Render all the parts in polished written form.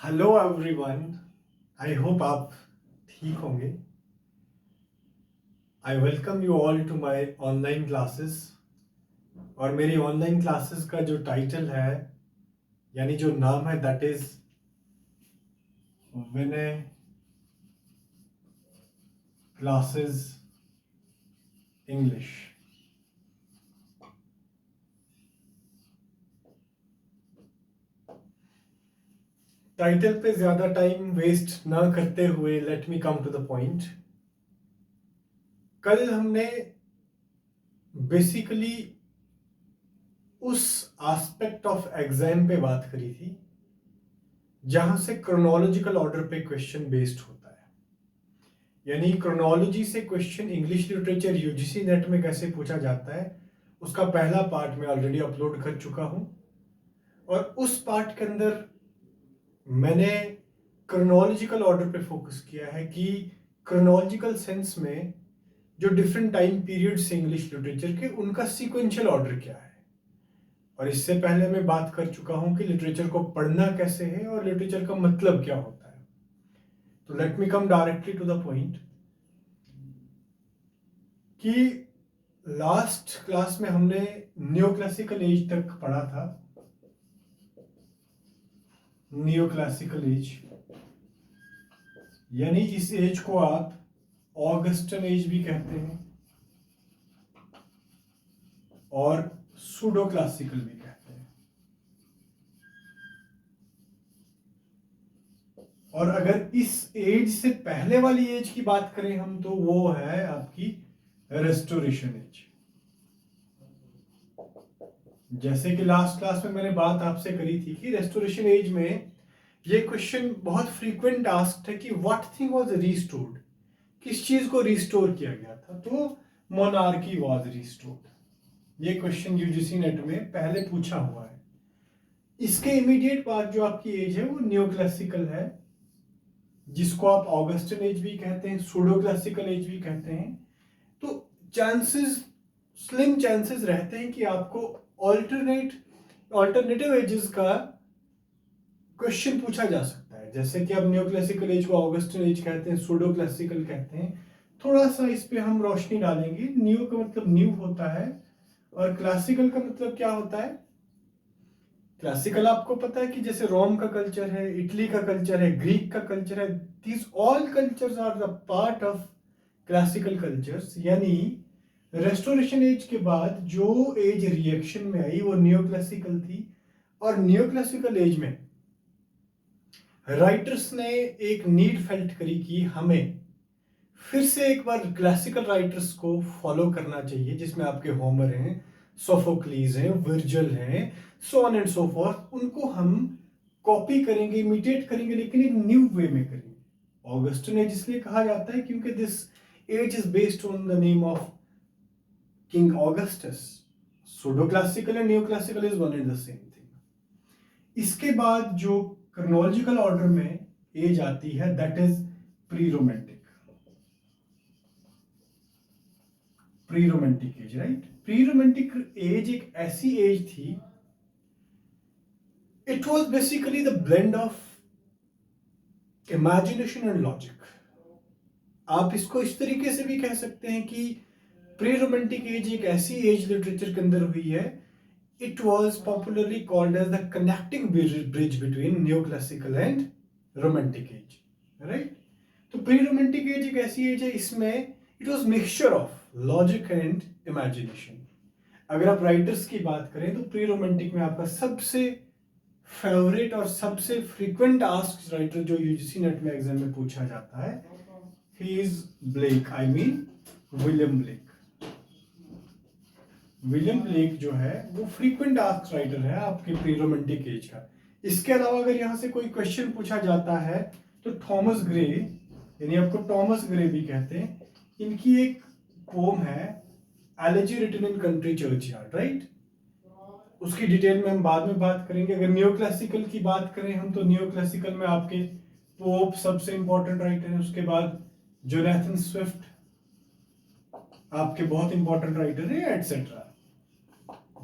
Hello everyone. I hope आप ठीक होंगे। I welcome you all to my online classes. और मेरी ऑनलाइन क्लासेस का जो टाइटल है यानी जो नाम है that is Vinay classes English. Title पे ज्यादा टाइम वेस्ट ना करते हुए let me come to the point. कल हमने बेसिकली उस एस्पेक्ट ऑफ एग्जाम पे बात करी थी जहां से क्रोनोलॉजिकल ऑर्डर पे क्वेश्चन बेस्ड होता है। यानी क्रोनोलॉजी से question English literature UGC NET में कैसे पूछा जाता है उसका पहला पार्ट मैं ऑलरेडी अपलोड कर चुका हूं। और उस पार्ट के अंदर मैंने क्रोनोलॉजिकल ऑर्डर पे फोकस किया है कि क्रोनोलॉजिकल सेंस में जो डिफरेंट टाइम पीरियड से इंग्लिश लिटरेचर के उनका सीक्वेंशियल ऑर्डर क्या है। और इससे पहले मैं बात कर चुका हूं कि लिटरेचर को पढ़ना कैसे है और लिटरेचर का मतलब क्या होता है। तो let me come directly to the point कि लास्ट क्लास में हमने न्यू क्लासिकल एज तक पढ़ा था। न्यू क्लासिकल एज यानी इस एज को आप ऑगस्टन एज भी कहते हैं और सूडो क्लासिकल भी कहते हैं। और अगर इस एज से पहले वाली एज की बात करें हम तो वो है आपकी रेस्टोरेशन एज। जैसे कि लास्ट क्लास में मैंने बात आपसे करी थी कि रेस्टोरेशन एज में ये क्वेश्चन बहुत फ्रीक्वेंट आस्क्ड है कि व्हाट थिंग वाज रिस्टोर्ड, किस चीज को रिस्टोर किया गया था। तो मोनार्की वाज रिस्टोर्ड। ये क्वेश्चन यूजीसी नेट में पहले पूछा हुआ है। इसके इमीडिएट बाद जो आपकी एज है वो न्यू क्लासिकल है जिसको आप ऑगस्टन एज भी कहते हैं, सूडो क्लासिकल एज भी कहते हैं। तो चांसेस स्लिम चांसेस रहते हैं कि आपको ऑल्टरनेटिव एजेस का क्वेश्चन पूछा जा सकता है। जैसे कि अब न्यू क्लासिकल एज को ऑगस्टन एज कहते हैं, सूडो क्लासिकल कहते हैं। थोड़ा सा इस पे हम रोशनी डालेंगे। न्यू का मतलब न्यू होता है और क्लासिकल का मतलब क्या होता है। क्लासिकल आपको पता है कि जैसे रोम का कल्चर है, इटली का कल्चर है, ग्रीक का कल्चर है, these all cultures are the part of classical cultures. यानी रेस्टोरेशन एज के बाद जो एज रिएक्शन में आई वो न्यू क्लासिकल थी। और न्यू क्लासिकल एज में राइटर्स ने एक नीड फेल्ट करी कि हमें फिर से एक बार क्लासिकल राइटर्स को फॉलो करना चाहिए जिसमें आपके होमर हैं, सोफोक्लीज हैं, वर्जिल हैं, सो ऑन एंड सो फॉर्थ। उनको हम कॉपी करेंगे, इमिटेट करेंगे, लेकिन एक न्यू वे में करेंगे। ऑगस्टन एज इसलिए कहा जाता है क्योंकि this age is based on the name of king Augustus. Pseudo classical and new classical is one and the same thing. इसके बाद जो क्रोनोलॉजिकल ऑर्डर में एज आती है that is pre romantic. Pre romantic age, right. Pre romantic age एक ऐसी age थी, it was basically the blend of imagination and logic. आप इसको इस तरीके से भी कह सकते हैं कि प्री रोमांटिक एज एक ऐसी एज लिटरेचर के अंदर हुई है, it was popularly called as the connecting bridge between new classical and romantic age, right. तो प्री रोमांटिक एज एक ऐसी एज है, इसमें it was mixture of logic and imagination. अगर आप राइटर्स की बात करें तो प्री रोमांटिक में आपका सबसे फेवरेट और सबसे फ्रीक्वेंट आस्क्ड राइटर जो यूजीसी नेट में एग्जाम में पूछा जाता है, he is Blake, I mean William Blake. William Blake जो है वो फ्रीक्वेंट आस्क्ड राइटर है आपके प्री रोमांटिक एज का। इसके अलावा अगर यहां से कोई क्वेश्चन पूछा जाता है तो थॉमस ग्रे, यानी आपको टॉमस ग्रे भी कहते हैं, इनकी एक पोम है elegy written in country churchyard, right. उसकी डिटेल में हम बाद में बात करेंगे। अगर न्यू क्लासिकल की बात करें हम तो न्यू क्लासिकल में आपके पोप सबसे इंपॉर्टेंट राइटर है। उसके बाद जोनाथन स्विफ्ट आपके बहुत इंपॉर्टेंट राइटर है, एटसेट्रा।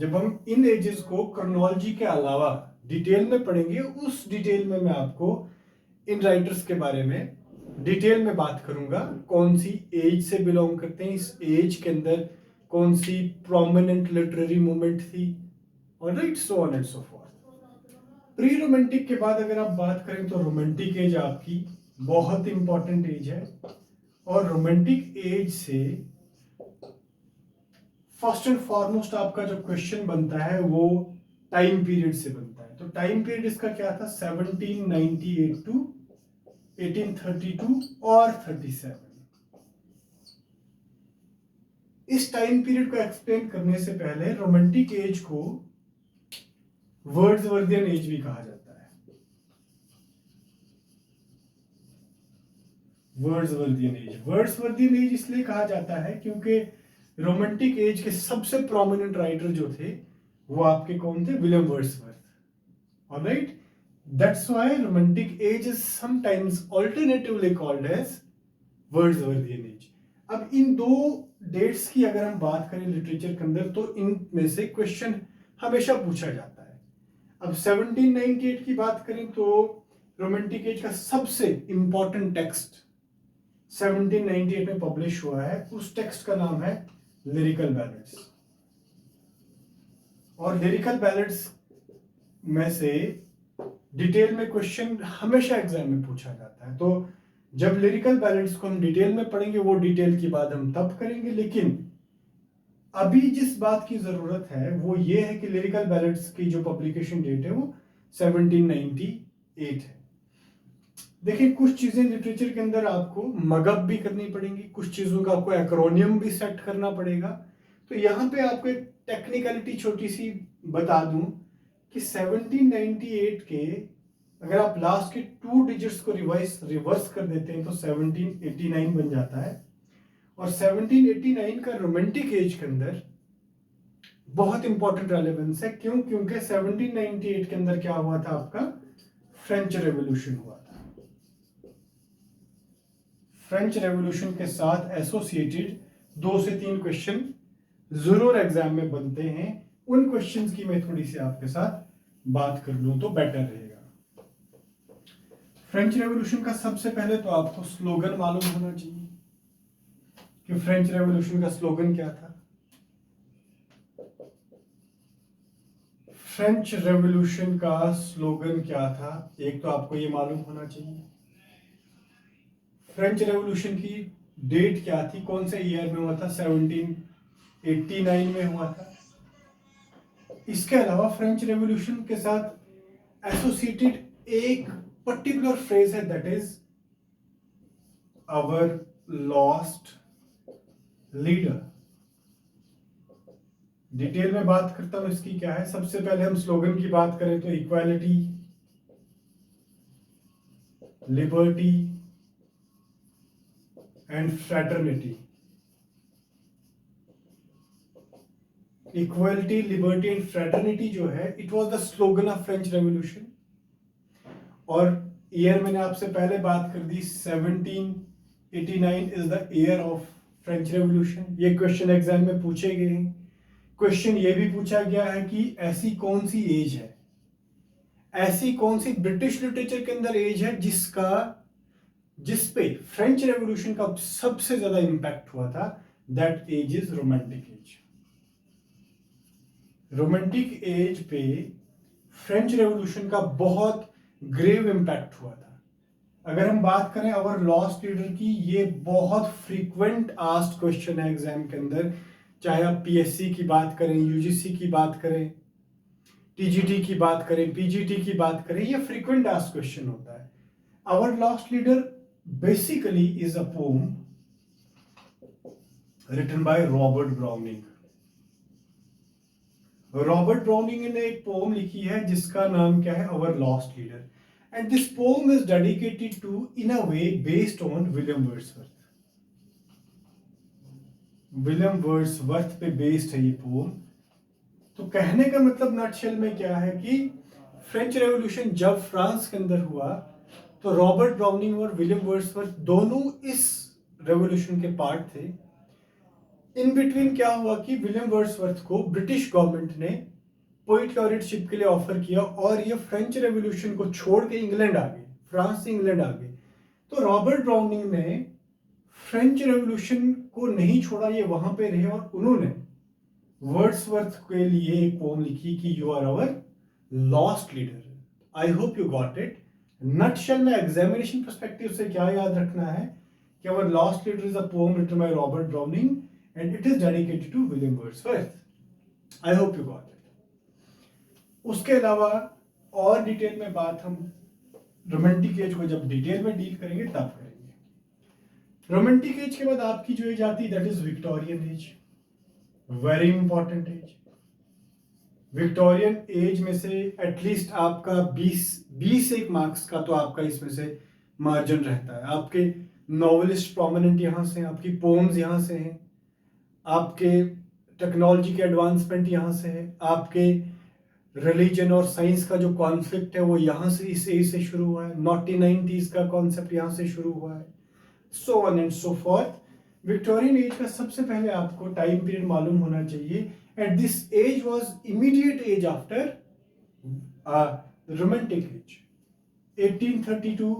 जब हम इन एजेस को क्रोनोलॉजी के अलावा डिटेल में पढ़ेंगे उस डिटेल में मैं आपको इन राइटर्स के बारे में डिटेल में बात करूंगा, कौन सी एज से बिलोंग करते हैं, इस एज के अंदर कौन सी प्रोमिनेंट लिटरेरी मूवमेंट थी, और right so on and so forth. Pre romantic के बाद अगर आप बात करें तो रोमांटिक एज आपकी बहुत इंपॉर्टेंट एज है, और रोमांटिक एज से फर्स्ट एंड फॉरमोस्ट आपका जो क्वेश्चन बनता है वो टाइम पीरियड से बनता है। तो टाइम पीरियड इसका क्या था, 1798 टू 1832 और 37। इस टाइम पीरियड को एक्सप्लेन करने से पहले रोमांटिक एज को वर्ड्सवर्थियन एज भी कहा जाता है। वर्ड्सवर्थियन एज इसलिए कहा जाता है क्योंकि रोमांटिक एज के सबसे प्रोमिनेंट राइटर जो थे वो आपके कौन थे, William Wordsworth. Alright, that's why romantic age is sometimes alternatively called age Wordsworthian age. अब इन दो डेट्स की अगर हम बात करें लिटरेचर के अंदर तो इनमें से क्वेश्चन हमेशा पूछा जाता है। अब 1798 की बात करें तो रोमांटिक एज का सबसे इंपॉर्टेंट टेक्स्ट 1798 में पब्लिश हुआ है, उस टेक्स्ट का नाम है लिरिकल बैलेड्स। और लिरिकल बैलेड्स में से डिटेल में क्वेश्चन हमेशा एग्जाम में पूछा जाता है। तो जब लिरिकल बैलेड्स को हम डिटेल में पढ़ेंगे वो डिटेल की बात हम तब करेंगे, लेकिन अभी जिस बात की जरूरत है वो ये है कि लिरिकल बैलेड्स की जो पब्लिकेशन डेट है वो 1798 है। देखिए, कुछ चीजें लिटरेचर के अंदर आपको मगअप भी करनी पड़ेंगी, कुछ चीजों का आपको एक्रोनियम भी सेट करना पड़ेगा। तो यहाँ पे आपको एक टेक्निकलिटी छोटी सी बता दूं कि 1798 के अगर आप लास्ट के 2 डिजिट्स को रिवर्स कर देते हैं तो 1789 बन जाता है। और 1789 का रोमांटिक एज के अंदर बहुत इंपॉर्टेंट रेलेवेंस है। क्यों? क्योंकि 1798 के अंदर क्या हुआ था, आपका फ्रेंच रेवोल्यूशन हुआ था। फ्रेंच रेवोल्यूशन के साथ एसोसिएटेड 2 से 3 क्वेश्चन जरूर एग्जाम में बनते हैं। उन क्वेश्चंस की मैं थोड़ी सी आपके साथ बात कर लूं तो बेटर रहेगा। फ्रेंच रेवोल्यूशन का सबसे पहले तो आपको स्लोगन मालूम होना चाहिए कि फ्रेंच रेवोल्यूशन का स्लोगन क्या था। फ्रेंच रेवोल्यूशन का स्लोगन क्या था, एक तो आपको ये मालूम होना चाहिए। फ्रेंच रेवोल्यूशन की डेट क्या थी, कौन से ईयर में हुआ था, 1789 में हुआ था। इसके अलावा फ्रेंच रेवोल्यूशन के साथ एसोसिएटेड एक पर्टिकुलर फ्रेज है, that is our lost leader. Detail में बात करता हूं इसकी क्या है। सबसे पहले हम स्लोगन की बात करें तो equality, liberty and fraternity. Equality, liberty and fraternity जो है, it was the slogan of French revolution. और ईयर मैंने आपसे पहले बात कर दी, 1789 is the year of French revolution. ये क्वेश्चन एग्जाम में पूछे गए हैं। क्वेश्चन ये भी पूछा गया है कि ऐसी कौन सी एज है, ऐसी कौन सी ब्रिटिश लिटरेचर के अंदर एज है जिस पे फ्रेंच रेवोल्यूशन का सबसे ज्यादा इंपैक्ट हुआ था। That age is romantic age. Romantic age पे फ्रेंच रेवोल्यूशन का बहुत ग्रेव इंपैक्ट हुआ था। अगर हम बात करें अवर लॉस्ट लीडर की, ये बहुत फ्रीक्वेंट आस्क्ड क्वेश्चन है एग्जाम के अंदर, चाहे आप पीएससी की बात करें, यूजीसी की बात करें, टीजीटी की बात करें, पीजीटी की बात करें, ये फ्रीक्वेंट आस्क्ड क्वेश्चन होता है। Our lost leader basically is a poem written by Robert Browning. Robert Browning ने एक पोम लिखी है जिसका नाम क्या है, our lost leader. And this poem is dedicated to, in a way, based on William Wordsworth. William Wordsworth पे based है ये पोम। तो कहने का मतलब नटशेल में क्या है कि फ्रेंच रेवोल्यूशन जब फ्रांस के अंदर हुआ तो रॉबर्ट ब्राउनिंग और विलियम वर्ड्सवर्थ दोनों इस रेवोल्यूशन के पार्ट थे। इन बिटवीन क्या हुआ कि विलियम वर्ड्सवर्थ को ब्रिटिश गवर्नमेंट ने पोइट लॉरेटशिप के लिए ऑफर किया और ये फ्रेंच रेवोल्यूशन को छोड़ के इंग्लैंड आ गए फ्रांस से इंग्लैंड आ गए। तो रॉबर्ट ब्राउनिंग ने फ्रेंच रेवोल्यूशन को नहीं छोड़ा, ये वहां पे रहे और उन्होंने वर्ड्सवर्थ के लिए एक पोम लिखी कि you are our lost leader. I hope you got it. Nutshell में एग्जामिनेशन पर्सपेक्टिव से क्या याद रखना है कि our lost leader is a poem written by Robert Browning and it is dedicated to William Wordsworth. I hope you got it. उसके अलावा और डिटेल में बात हम रोमांटिक एज को जब डिटेल में डील करेंगे तब करेंगे। रोमांटिक एज के बाद आपकी जो एज आती है that is Victorian age, very important age. Victorian age में से एटलीस्ट आपका 20 एक मार्क्स का तो आपका इसमें से मार्जिन रहता है। आपके नॉवेलिस्ट प्रोमिनेंट यहाँ से हैं, आपकी पोम्स यहाँ से हैं, आपके टेक्नोलॉजी के एडवांसमेंट यहाँ से है, आपके रिलीजन और साइंस का जो कॉन्फ्लिक्ट है वो यहाँ से इस एज से शुरू हुआ है, 1990s का कॉन्सेप्ट यहाँ से शुरू हुआ है, so on and so forth. Victorian age का सबसे पहले आपको टाइम पीरियड मालूम होना चाहिए and this age was immediate age after romantic age. 1832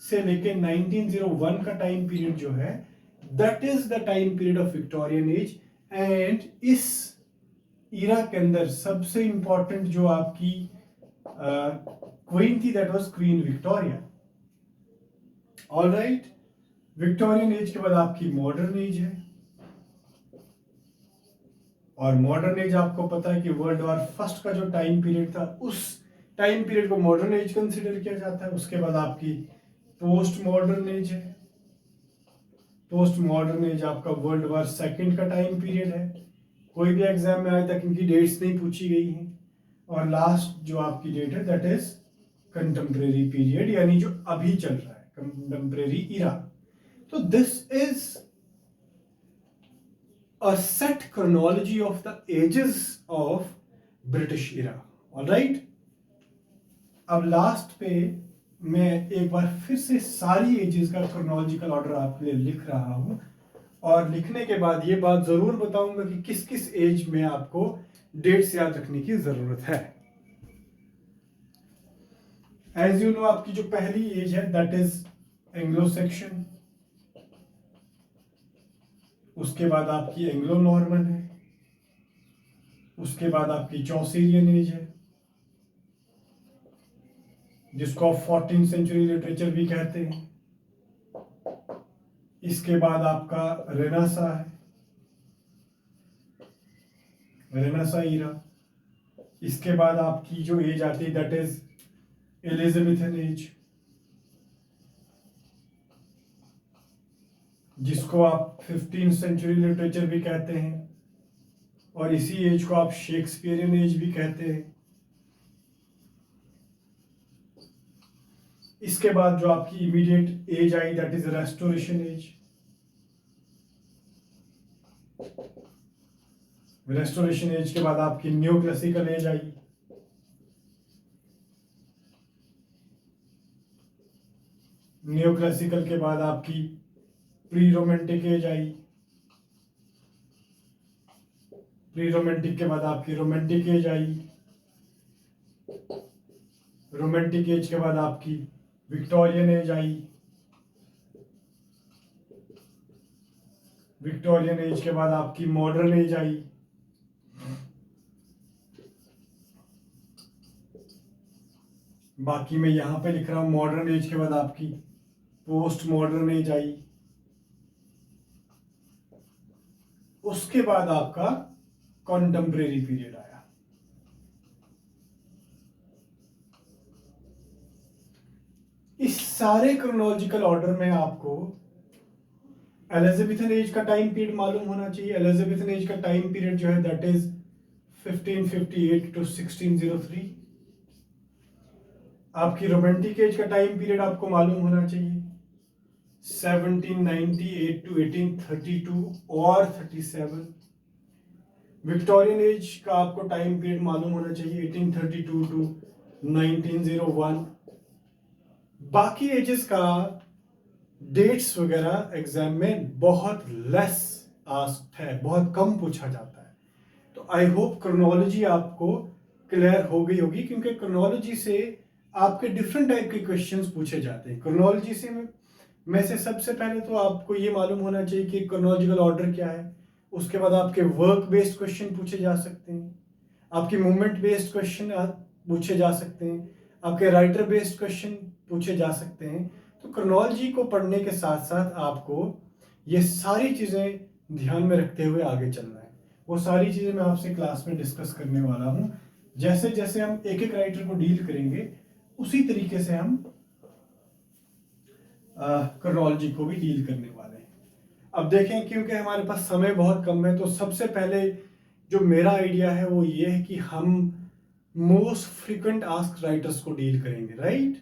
से लेके 1901 का टाइम पीरियड जो है that is the time period of Victorian age. And इस इरा के अंदर सबसे इंपॉर्टेंट जो आपकी क्वीन थी that was queen Victoria. Alright, Victorian age के बाद आपकी मॉडर्न एज है और मॉडर्न एज आपको पता है कि वर्ल्ड वॉर फर्स्ट का जो टाइम पीरियड था उस टाइम पीरियड को मॉडर्न एज कंसिडर किया जाता है। उसके बाद आपकी पोस्ट मॉडर्न एज है। पोस्ट मॉडर्न एज आपका वर्ल्ड वॉर सेकंड का टाइम पीरियड है। कोई भी एग्जाम में आज तक इनकी डेट्स नहीं पूछी गई हैं। और लास्ट जो आपकी डेट है दैट इज कंटेम्प्रेरी पीरियड, यानी जो अभी चल रहा है कंटेम्प्रेरी इरा। तो this is a set chronology of the ages of British era. All right? अब लास्ट पे मैं एक बार फिर से सारी एजेस का क्रोनोलॉजिकल ऑर्डर आपके लिए लिख रहा हूं और लिखने के बाद ये बात जरूर बताऊंगा कि किस किस एज में आपको डेट्स याद रखने की जरूरत है। एज यू नो आपकी जो पहली एज है दैट इज एंग्लो सेक्शन, उसके बाद आपकी एंग्लो नॉर्मन है, उसके बाद आपकी चौसेरियन एज है जिसको आप 14th सेंचुरी लिटरेचर भी कहते हैं। इसके बाद आपका रेनेसा है, रेनेसा ईरा। इसके बाद आपकी जो एज आती है दैट इज एलिजाबेथन एज जिसको आप 15th सेंचुरी लिटरेचर भी कहते हैं और इसी एज को आप शेक्सपियरियन एज भी कहते हैं। इसके बाद जो आपकी इमीडिएट एज आई that is restoration age. Restoration age के बाद आपकी न्यू क्लासिकल एज आई। न्यू क्लासिकल के बाद आपकी प्री रोमांटिक एज आई। प्री रोमांटिक के बाद आपकी रोमांटिक एज आई। रोमांटिक एज के बाद आपकी विक्टोरियन एज आई। विक्टोरियन एज के बाद आपकी मॉडर्न एज आई। बाकी मैं यहां पे लिख रहा हूं मॉडर्न एज के बाद आपकी पोस्ट मॉडर्न एज आई। उसके बाद आपका कॉन्टेम्परेरी पीरियड आया। इस सारे क्रोनोलॉजिकल ऑर्डर में आपको एलिजाबेथन एज का टाइम पीरियड मालूम होना चाहिए। एलिजाबेथन एज का टाइम पीरियड जो है दैट इज 1558 टू 1603। आपकी रोमांटिक एज का टाइम पीरियड आपको मालूम होना चाहिए 1798 टू 1832 और 37। विक्टोरियन एज का आपको टाइम पीरियड मालूम होना चाहिए 1832 टू 1901। बाकी एजेस का डेट्स वगैरह एग्जाम में बहुत लेस आस्क्ड है, बहुत कम पूछा जाता है। तो आई होप क्रोनोलॉजी आपको क्लियर हो गई होगी क्योंकि क्रोनोलॉजी से आपके डिफरेंट टाइप के क्वेश्चंस पूछे जाते हैं। क्रोनोलॉजी में से सबसे पहले तो आपको ये मालूम होना चाहिए कि क्रोनोलॉजिकल ऑर्डर क्या है। उसके बाद आपके वर्क बेस्ड क्वेश्चन पूछे जा सकते हैं, आपके मूवमेंट बेस्ड क्वेश्चन पूछे जा सकते हैं, आपके राइटर बेस्ड क्वेश्चन पूछे जा सकते हैं। तो क्रोनोलॉजी को पढ़ने के साथ साथ आपको ये सारी चीज़ें ध्यान में रखते हुए आगे चलना है। वो सारी चीज़ें मैं आपसे क्लास में डिस्कस करने वाला हूँ। जैसे जैसे हम एक एक राइटर को डील करेंगे उसी तरीके से हम क्रोनोलॉजी को भी डील करने वाले हैं। अब देखें, क्योंकि हमारे पास समय बहुत कम है, तो सबसे पहले जो मेरा आइडिया है वो ये है कि हम मोस्ट फ्रीक्वेंट आस्क राइटर्स को डील करेंगे, राइट।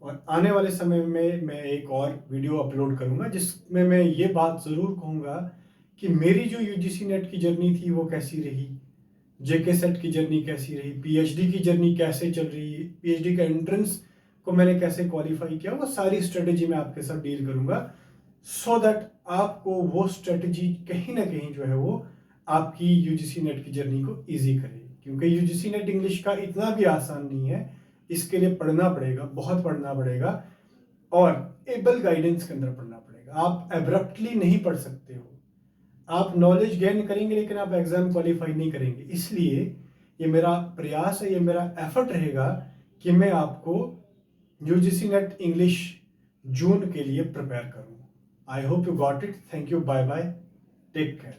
और आने वाले समय में मैं एक और वीडियो अपलोड करूंगा जिसमें मैं ये बात ज़रूर कहूँगा कि मेरी जो यूजीसी नेट की जर्नी थी वो कैसी रही, जेके सेट की जर्नी कैसी रही, पीएचडी की जर्नी कैसे चल रही है, पीएचडी का एंट्रेंस को मैंने कैसे क्वालिफाई किया, वो सारी स्ट्रेटेजी मैं आपके साथ डील करूंगा, सो दैट आपको वो स्ट्रेटेजी कहीं ना कहीं जो है वो आपकी यूजीसी नेट की जर्नी को इजी करे। क्योंकि यूजीसी नेट इंग्लिश का इतना भी आसान नहीं है, इसके लिए पढ़ना पड़ेगा, बहुत पढ़ना पड़ेगा और एबल गाइडेंस के अंदर पढ़ना पड़ेगा। आप एब्रप्टली नहीं पढ़ सकते हो, आप नॉलेज गेन करेंगे लेकिन आप एग्जाम क्वालिफाई नहीं करेंगे। इसलिए ये मेरा प्रयास है, ये मेरा एफर्ट रहेगा कि मैं आपको यूजीसी नेट इंग्लिश जून के लिए प्रिपेयर करूं। I hope you got it. Thank you, bye bye, take care.